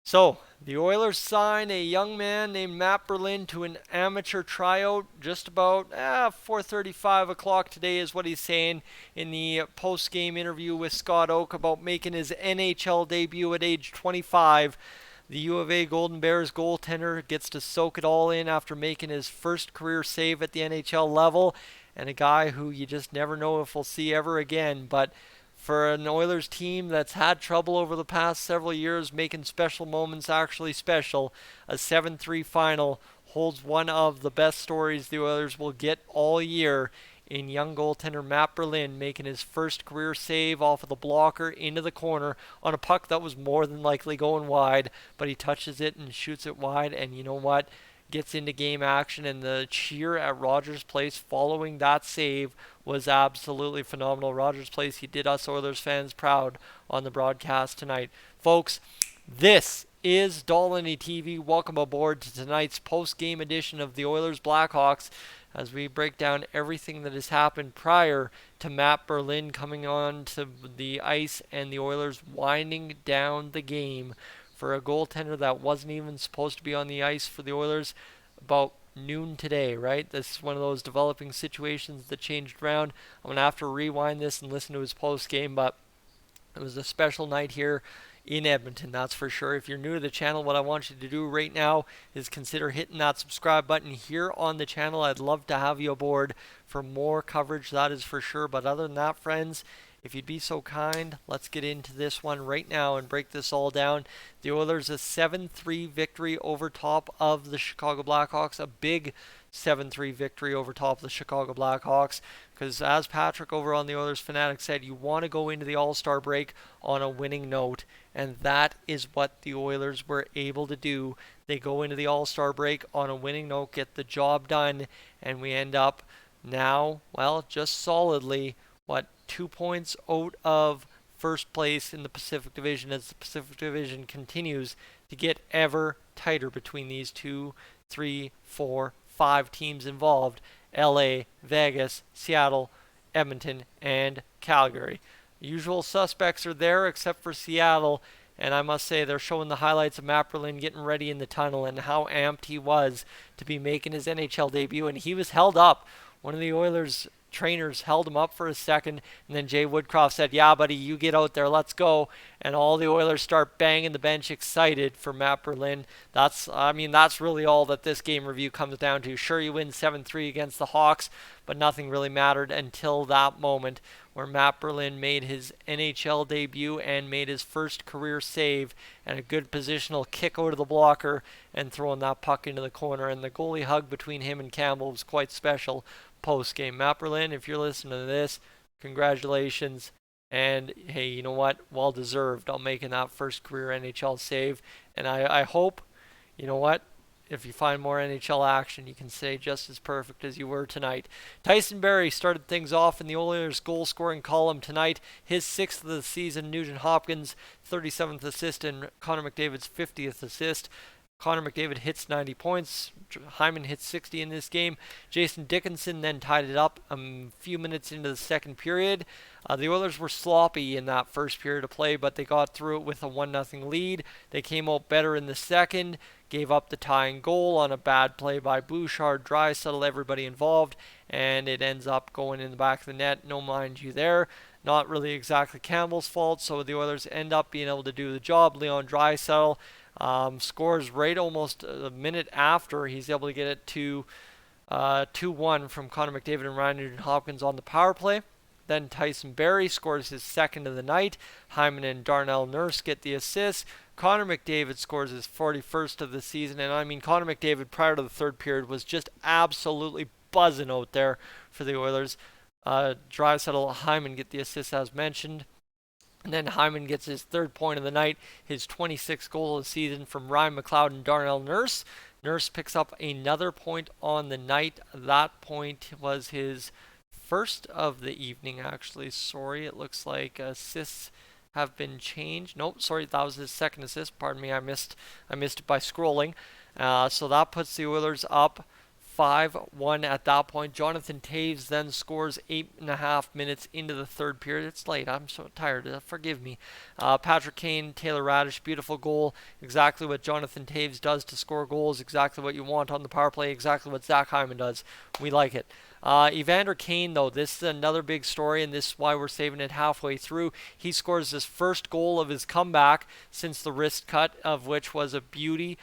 So, the Oilers sign a young man named Matt Berlin to an amateur tryout just about 4:35 o'clock today is what he's saying in the post-game interview with Scott Oak about making his NHL debut at age 25. The U of A Golden Bears goaltender gets to soak it all in after making his first career save at the NHL level, and a guy who you just never know if we'll see ever again. But for an Oilers team that's had trouble over the past several years making special moments actually special, a 7-3 final holds one of the best stories the Oilers will get all year in young goaltender Matt Berlin making his first career save off of the blocker into the corner on a puck that was more than likely going wide, but he touches it and shoots it wide, and you know what? Gets into game action, and the cheer at Rogers Place following that save was absolutely phenomenal. Rogers Place, he did us Oilers fans proud on the broadcast tonight. Folks, this is Dolany TV. Welcome aboard to tonight's post-game edition of the Oilers Blackhawks as we break down everything that has happened prior to Matt Berlin coming on to the ice and the Oilers winding down the game for a goaltender that wasn't even supposed to be on the ice for the Oilers about noon today, right? This is one of those developing situations that changed around. I'm going to have to rewind this and listen to his post game, but it was a special night here in Edmonton, that's for sure. If you're new to the channel, what I want you to do right now is consider hitting that subscribe button here on the channel. I'd love to have you aboard for more coverage, that is for sure. But other than that, friends, if you'd be so kind, let's get into this one right now and break this all down. The Oilers a 7-3 victory over top of the Chicago Blackhawks, a big 7-3 victory over top of the Chicago Blackhawks, because as Patrick over on the Oilers Fanatic said, you want to go into the All-Star break on a winning note, and that is what the Oilers were able to do. They go into the All-Star break on a winning note, get the job done, and we end up now, well, just solidly, 2 points out of first place in the Pacific Division as the Pacific Division continues to get ever tighter between these 2, 3, 4, 5 teams involved: LA, Vegas, Seattle, Edmonton, and Calgary. The usual suspects are there except for Seattle, and I must say they're showing the highlights of Matt Berlin getting ready in the tunnel and how amped he was to be making his NHL debut, and he was held up. One of the Oilers trainers held him up for a second, and then Jay Woodcroft said, "Yeah, buddy, you get out there, let's go." And all the Oilers start banging the bench, excited for Matt Berlin. That's really all that this game review comes down to. Sure, you win 7-3 against the Hawks, but nothing really mattered until that moment where Matt Berlin made his NHL debut and made his first career save, and a good positional kick out of the blocker and throwing that puck into the corner. And the goalie hug between him and Campbell was quite special post game. Matt Berlin, if you're listening to this, congratulations. And hey, you know what? Well deserved on making that first career NHL save. And I hope, you know what? If you find more NHL action, you can stay just as perfect as you were tonight. Tyson Barrie started things off in the Oilers goal scoring column tonight. His 6th of the season. Nugent Hopkins' 37th assist and Connor McDavid's 50th assist. Connor McDavid hits 90 points. Hyman hits 60 in this game. Jason Dickinson then tied it up a few minutes into the second period. The Oilers were sloppy in that first period of play, but they got through it with a 1-0 lead. They came out better in the second, gave up the tying goal on a bad play by Bouchard, Draisaitl, everybody involved, and it ends up going in the back of the net. No mind you there. Not really exactly Campbell's fault, so the Oilers end up being able to do the job. Leon Draisaitl scores right almost a minute after he's able to get it to 2-1 from Connor McDavid and Ryan Nugent-Hopkins on the power play. Then Tyson Barrie scores his second of the night. Hyman and Darnell Nurse get the assist. Connor McDavid scores his 41st of the season. And I mean, Connor McDavid prior to the third period was just absolutely buzzing out there for the Oilers. Draisaitl, Hyman get the assist as mentioned. And then Hyman gets his third point of the night, his 26th goal of the season from Ryan McLeod and Darnell Nurse. Nurse picks up another point on the night. That point was his first of the evening, actually. Sorry, it looks like assists have been changed. Nope, sorry, that was his second assist. Pardon me, I missed it by scrolling. So that puts the Oilers up 5-1 at that point. Jonathan Toews then scores 8.5 minutes into the third period. It's late. I'm so tired. Forgive me. Patrick Kane, Taylor Radish, beautiful goal. Exactly what Jonathan Toews does to score goals. Exactly what you want on the power play. Exactly what Zach Hyman does. We like it. Evander Kane, though, this is another big story, and this is why we're saving it halfway through. He scores his first goal of his comeback since the wrist cut, of which was a beauty.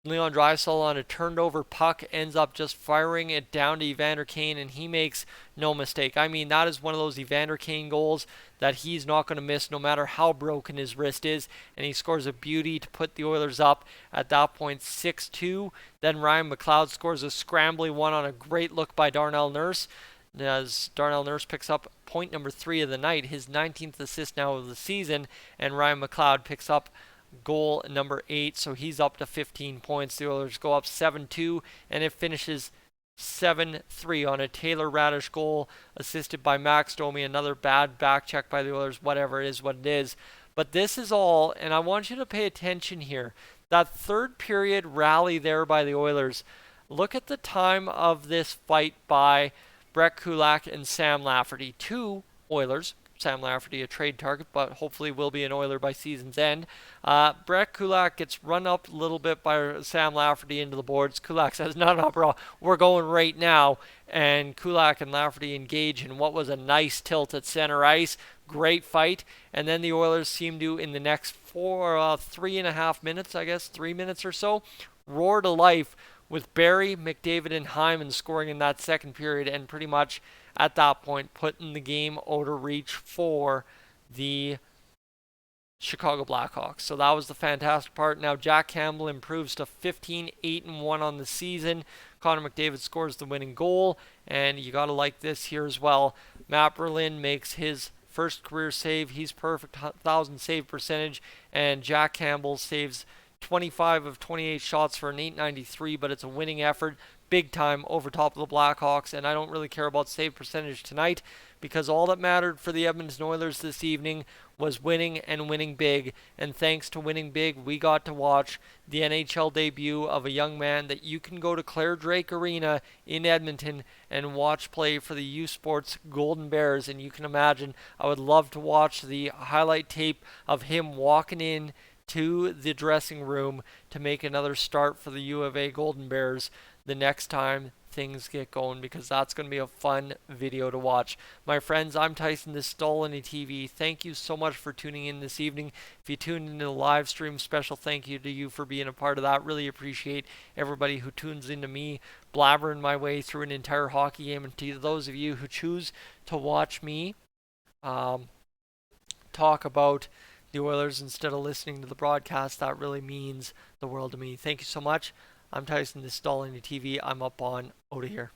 Leon Draisaitl on a turned over puck ends up just firing it down to Evander Kane, and he makes no mistake. I mean, that is one of those Evander Kane goals that he's not going to miss no matter how broken his wrist is, and he scores a beauty to put the Oilers up at that point 6-2. Then Ryan McLeod scores a scrambly one on a great look by Darnell Nurse, as Darnell Nurse picks up point number 3 of the night, his 19th assist now of the season, and Ryan McLeod picks up goal number 8, so he's up to 15 points. The Oilers go up 7-2, and it finishes 7-3 on a Taylor Radish goal assisted by Max Domi. Another bad back check by the Oilers. Whatever, it is what it is. But this is all, and I want you to pay attention here. That third period rally there by the Oilers. Look at the time of this fight by Brett Kulak and Sam Lafferty. 2 Oilers. Sam Lafferty a trade target, but hopefully will be an Oiler by season's end. Brett Kulak gets run up a little bit by Sam Lafferty into the boards. Kulak says, no, bro, we're going right now. And Kulak and Lafferty engage in what was a nice tilt at center ice. Great fight. And then the Oilers seem to, in the next 3.5 minutes, I guess, 3 minutes or so, roar to life with Barrie, McDavid, and Hyman scoring in that second period, and pretty much at that point putting the game out of reach for the Chicago Blackhawks. So that was the fantastic part. Now Jack Campbell improves to 15-8-1 on the season. Connor McDavid scores the winning goal, and you got to like this here as well. Matt Berlin makes his first career save. He's perfect, 1,000 save percentage, and Jack Campbell saves 25 of 28 shots for an .893, but it's a winning effort, big time over top of the Blackhawks, and I don't really care about save percentage tonight because all that mattered for the Edmonton Oilers this evening was winning and winning big, and thanks to winning big, we got to watch the NHL debut of a young man that you can go to Claire Drake Arena in Edmonton and watch play for the U Sports Golden Bears, and you can imagine I would love to watch the highlight tape of him walking in to the dressing room to make another start for the U of A Golden Bears the next time things get going, because that's going to be a fun video to watch. My friends, I'm Tyson, this is Stolany TV. Thank you so much for tuning in this evening. If you tuned into the live stream, special thank you to you for being a part of that. Really appreciate everybody who tunes into me blabbering my way through an entire hockey game, and to those of you who choose to watch me talk about the Oilers instead of listening to the broadcast, that really means the world to me. Thank you so much. I'm Tyson, this is Stolany TV. I'm up on out of here.